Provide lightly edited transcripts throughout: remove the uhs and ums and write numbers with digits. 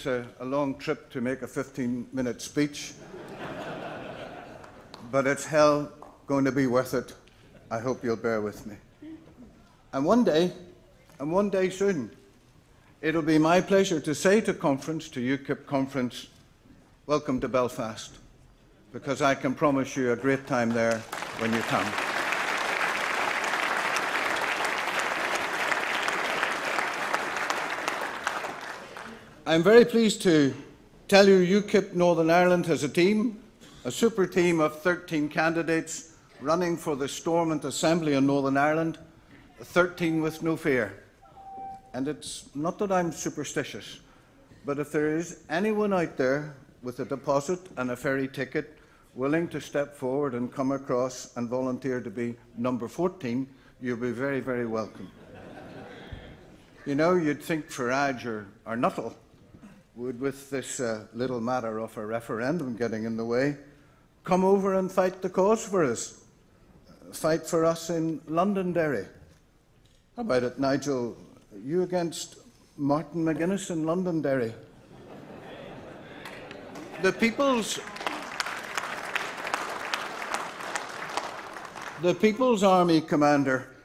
it's a long trip to make a 15-minute speech, but it's hell going to be worth it. I hope you'll bear with me. And one day soon, it'll be my pleasure to say to UKIP conference, welcome to Belfast, because I can promise you a great time there when you come. I'm very pleased to tell you UKIP Northern Ireland has a team, a super team of 13 candidates running for the Stormont Assembly in Northern Ireland, 13 with no fear. And it's not that I'm superstitious, but if there is anyone out there with a deposit and a ferry ticket willing to step forward and come across and volunteer to be number 14, you'll be very, very welcome. You know, you'd think Farage or Nuttall would, with this little matter of a referendum getting in the way, come over and fight the cause for us. Fight for us in Londonderry. How about it, Nigel? You against Martin McGuinness in Londonderry? The People's Army commander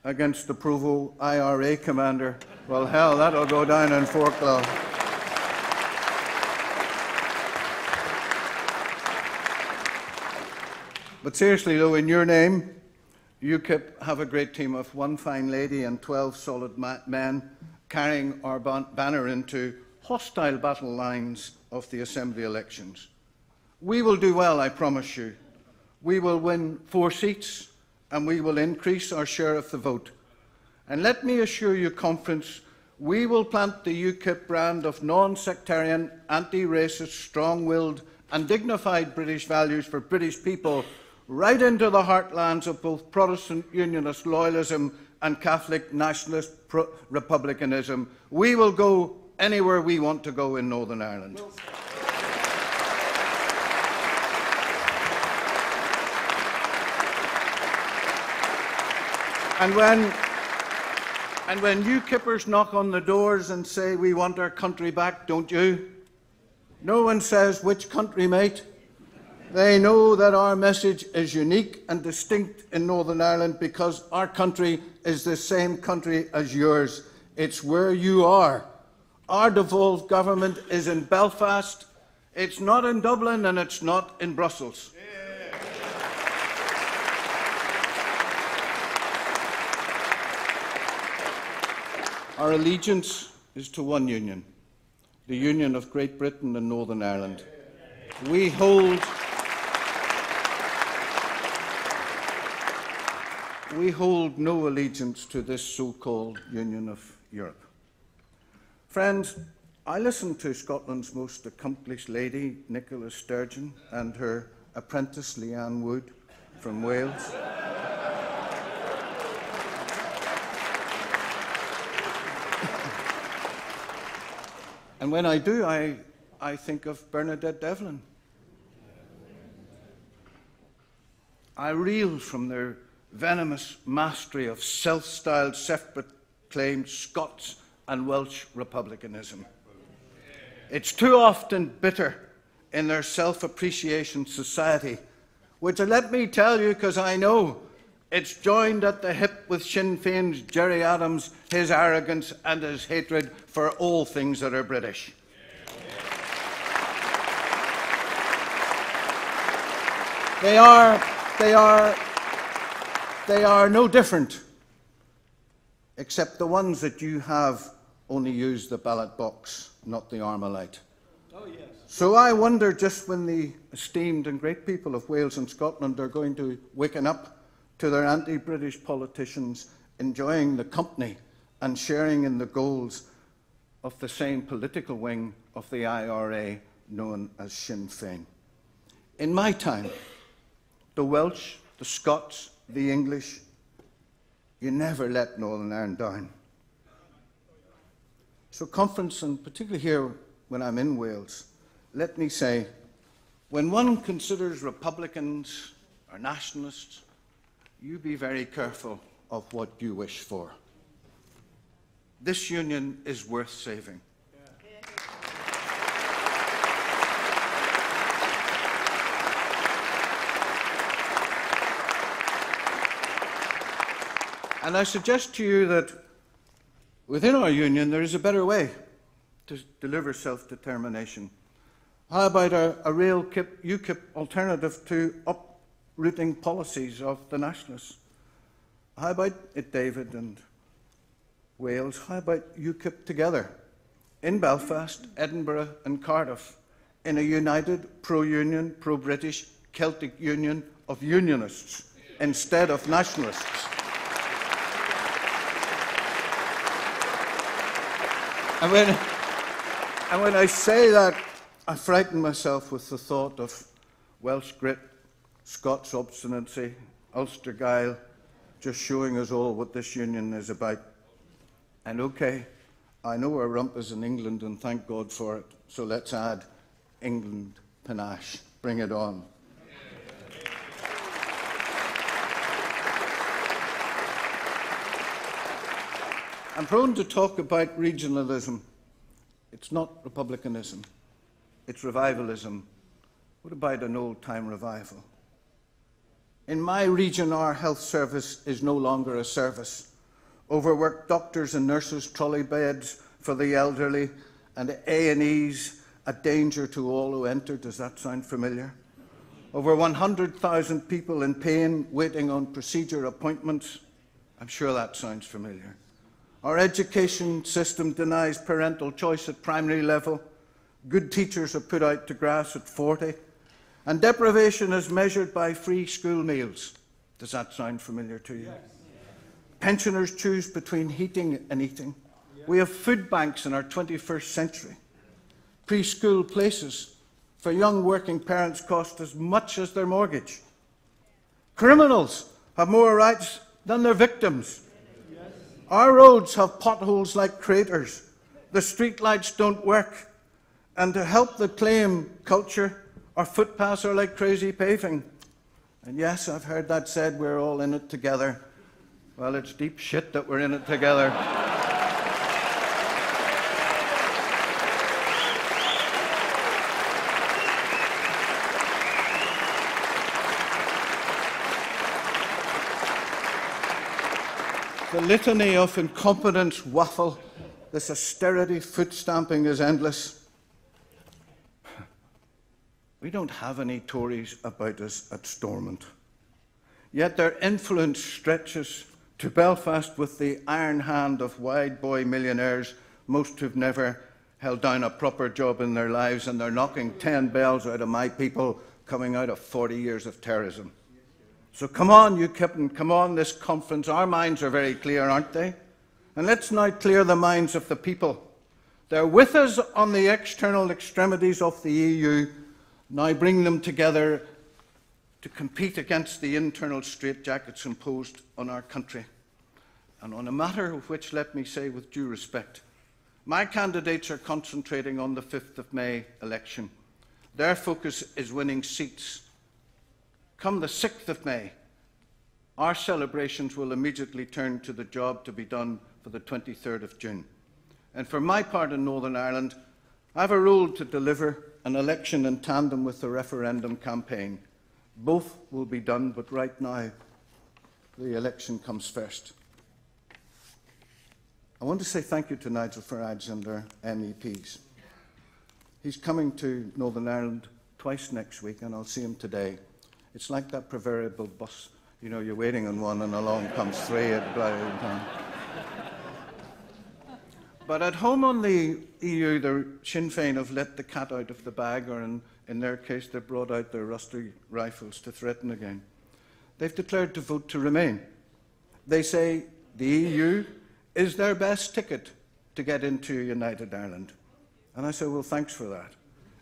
against the Provo IRA commander. Well, hell, that'll go down in Forklaw. But seriously, though, in your name, UKIP have a great team of one fine lady and 12 solid men carrying our banner into hostile battle lines of the Assembly elections. We will do well, I promise you. We will win 4 seats and we will increase our share of the vote. And let me assure you, conference, we will plant the UKIP brand of non-sectarian, anti-racist, strong-willed and dignified British values for British people right into the heartlands of both Protestant Unionist loyalism and Catholic nationalist republicanism. We will go anywhere we want to go in Northern Ireland. And when UKIPers knock on the doors and say, we want our country back, don't you? No one says, which country, mate? They know that our message is unique and distinct in Northern Ireland because our country is the same country as yours. It's where you are. Our devolved government is in Belfast. It's not in Dublin and it's not in Brussels. Our allegiance is to one union, the union of Great Britain and Northern Ireland. We hold no allegiance to this so-called Union of Europe. Friends, I listened to Scotland's most accomplished lady, Nicola Sturgeon, and her apprentice, Leanne Wood, from Wales. And when I do, I think of Bernadette Devlin. I reel from their venomous mastery of self-styled, self-proclaimed Scots and Welsh republicanism. It's too often bitter in their self-appreciation society, which, let me tell you, because I know, it's joined at the hip with Sinn Féin's Gerry Adams, his arrogance and his hatred for all things that are British. They are no different, except the ones that you have only use the ballot box, not the Armalite. Oh, yes. So I wonder just when the esteemed and great people of Wales and Scotland are going to waken up to their anti-British politicians enjoying the company and sharing in the goals of the same political wing of the IRA known as Sinn Féin. In my time, the Welsh, the Scots, the English, you never let Northern Ireland down. So conference, and particularly here when I'm in Wales, let me say, when one considers Republicans or nationalists, you be very careful of what you wish for. This union is worth saving. And I suggest to you that within our union there is a better way to deliver self-determination. How about a real UKIP alternative to uprooting policies of the nationalists? How about it, David and Wales? How about UKIP together in Belfast, Edinburgh and Cardiff in a united pro-union, pro-British Celtic union of unionists instead of nationalists? And when I say that, I frighten myself with the thought of Welsh grit, Scots obstinacy, Ulster guile, just showing us all what this union is about. And okay, I know our rump is in England, and thank God for it, so let's add England panache. Bring it on. I'm prone to talk about regionalism. It's not republicanism. It's revivalism. What about an old-time revival? In my region, our health service is no longer a service. Overworked doctors and nurses, trolley beds for the elderly, and A&Es, a danger to all who enter. Does that sound familiar? Over 100,000 people in pain waiting on procedure appointments. I'm sure that sounds familiar. Our education system denies parental choice at primary level. Good teachers are put out to grass at 40. And deprivation is measured by free school meals. Does that sound familiar to you? Yes. Pensioners choose between heating and eating. Yes. We have food banks in our 21st century. Preschool places for young working parents cost as much as their mortgage. Criminals have more rights than their victims. Our roads have potholes like craters. The streetlights don't work. And to help the claim culture, our footpaths are like crazy paving. And yes, I've heard that said, we're all in it together. Well, it's deep shit that we're in it together. The litany of incompetence waffle, this austerity foot stamping is endless. We don't have any Tories about us at Stormont. Yet their influence stretches to Belfast with the iron hand of wide boy millionaires, most who've never held down a proper job in their lives, and they're knocking 10 bells out of my people coming out of 40 years of terrorism. So come on, UKIP, and come on this conference. Our minds are very clear, aren't they? And let's now clear the minds of the people. They're with us on the external extremities of the EU. Now bring them together to compete against the internal straitjackets imposed on our country. And on a matter of which, let me say with due respect, my candidates are concentrating on the 5th of May election. Their focus is winning seats. Come the 6th of May, our celebrations will immediately turn to the job to be done for the 23rd of June. And for my part in Northern Ireland, I have a role to deliver an election in tandem with the referendum campaign. Both will be done, but right now, the election comes first. I want to say thank you to Nigel Farage and their MEPs. He's coming to Northern Ireland twice next week, and I'll see him today. It's like that proverbial bus, you know, you're waiting on one and along comes three at blah, blah. But at home on the EU, the Sinn Féin have let the cat out of the bag, or in their case, they brought out their rusty rifles to threaten again. They've declared to vote to remain. They say the EU is their best ticket to get into United Ireland. And I say, well, thanks for that.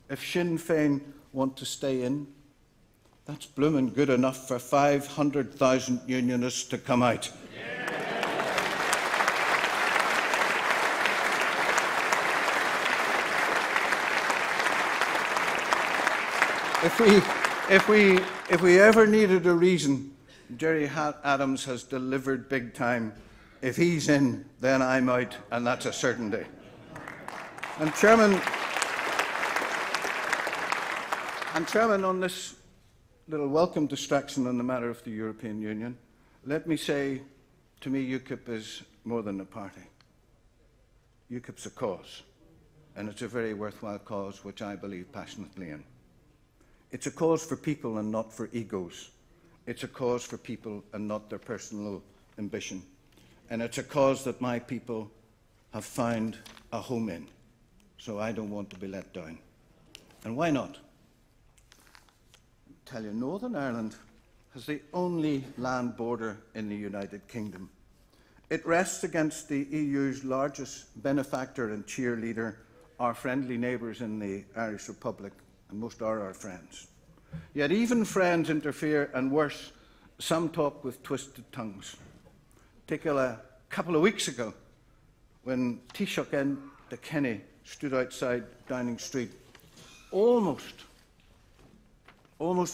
If Sinn Féin want to stay in, that's bloomin' good enough for 500,000 unionists to come out. If we ever needed a reason, Jerry Adams has delivered big time. If he's in, then I'm out, and that's a certainty. And Chairman, on this little welcome distraction on the matter of the European Union, let me say to me, UKIP is more than a party. UKIP's a cause, and it's a very worthwhile cause which I believe passionately in. It's a cause for people and not for egos. It's a cause for people and not their personal ambition. And it's a cause that my people have found a home in, so I don't want to be let down. And why not? I'll tell you, Northern Ireland has the only land border in the United Kingdom. It rests against the EU's largest benefactor and cheerleader, our friendly neighbours in the Irish Republic, and most are our friends. Yet even friends interfere, and worse, some talk with twisted tongues. Take a couple of weeks ago, when Taoiseach Enda Kenny stood outside Downing Street, almost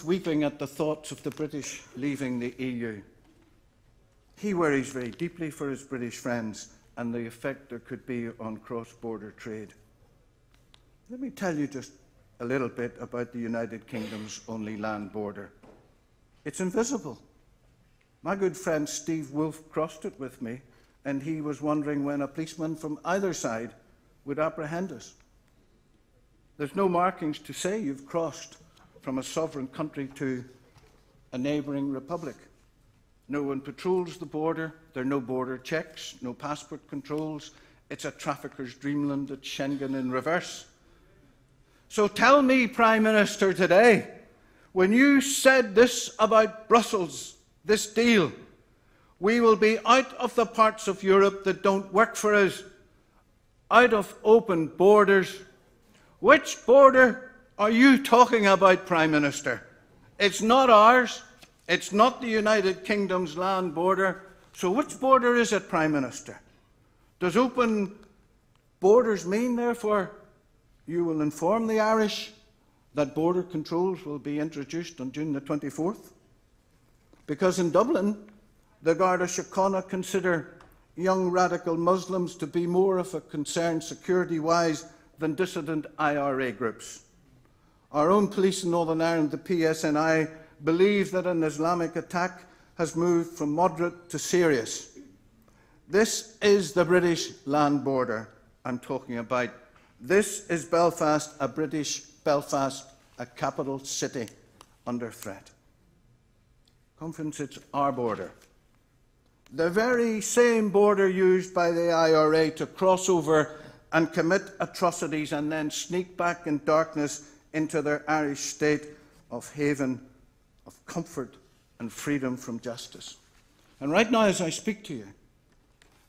weeping at the thoughts of the British leaving the EU. He worries very deeply for his British friends and the effect there could be on cross-border trade. Let me tell you just a little bit about the United Kingdom's only land border. It's invisible. My good friend Steve Wolfe crossed it with me, and he was wondering when a policeman from either side would apprehend us. There's no markings to say you've crossed from a sovereign country to a neighbouring republic. No one patrols the border. There are no border checks, no passport controls. It's a trafficker's dreamland. It's Schengen in reverse. So tell me, Prime Minister, today, when you said this about Brussels, this deal, we will be out of the parts of Europe that don't work for us, out of open borders. Which border are you talking about, Prime Minister? It's not ours. It's not the United Kingdom's land border. So which border is it, Prime Minister? Does open borders mean, therefore, you will inform the Irish that border controls will be introduced on June the 24th? Because in Dublin, the Garda Síochána consider young radical Muslims to be more of a concern security-wise than dissident IRA groups. Our own police in Northern Ireland, the PSNI, believe that an Islamic attack has moved from moderate to serious. This is the British land border I'm talking about. This is Belfast, a British Belfast, a capital city under threat. Conference, it's our border. The very same border used by the IRA to cross over and commit atrocities and then sneak back in darkness into their Irish state of haven, of comfort and freedom from justice. And right now, as I speak to you,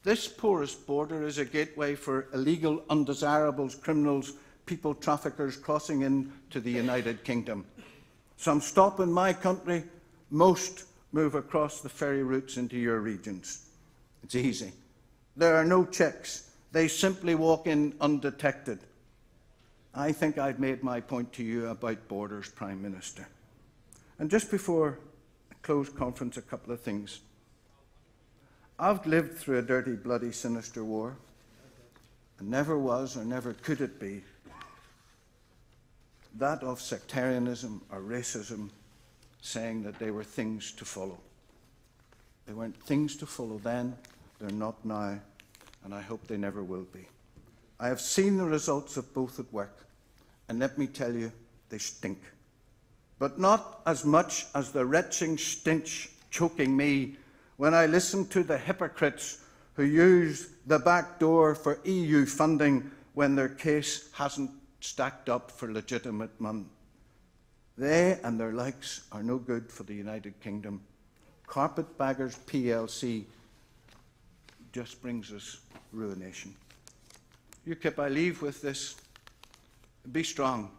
this porous border is a gateway for illegal, undesirables, criminals, people traffickers crossing into the United Kingdom. Some stop in my country, most move across the ferry routes into your regions. It's easy. There are no checks. They simply walk in undetected. I think I've made my point to you about borders, Prime Minister. And just before I close conference, a couple of things. I've lived through a dirty, bloody, sinister war, and never was or never could it be that of sectarianism or racism, saying that they were things to follow. They weren't things to follow then, they're not now, and I hope they never will be. I have seen the results of both at work, and let me tell you, they stink. But not as much as the retching stench choking me when I listen to the hypocrites who use the back door for EU funding when their case hasn't stacked up for legitimate money. They and their likes are no good for the United Kingdom. Carpetbaggers PLC just brings us ruination. UKIP, I leave with this. Be strong.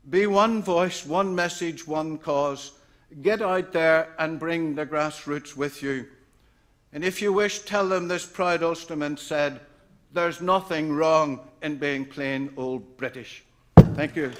Be one voice, one message, one cause. Get out there and bring the grassroots with you. And if you wish, tell them this proud Ulsterman said, there's nothing wrong in being plain old British. Thank you.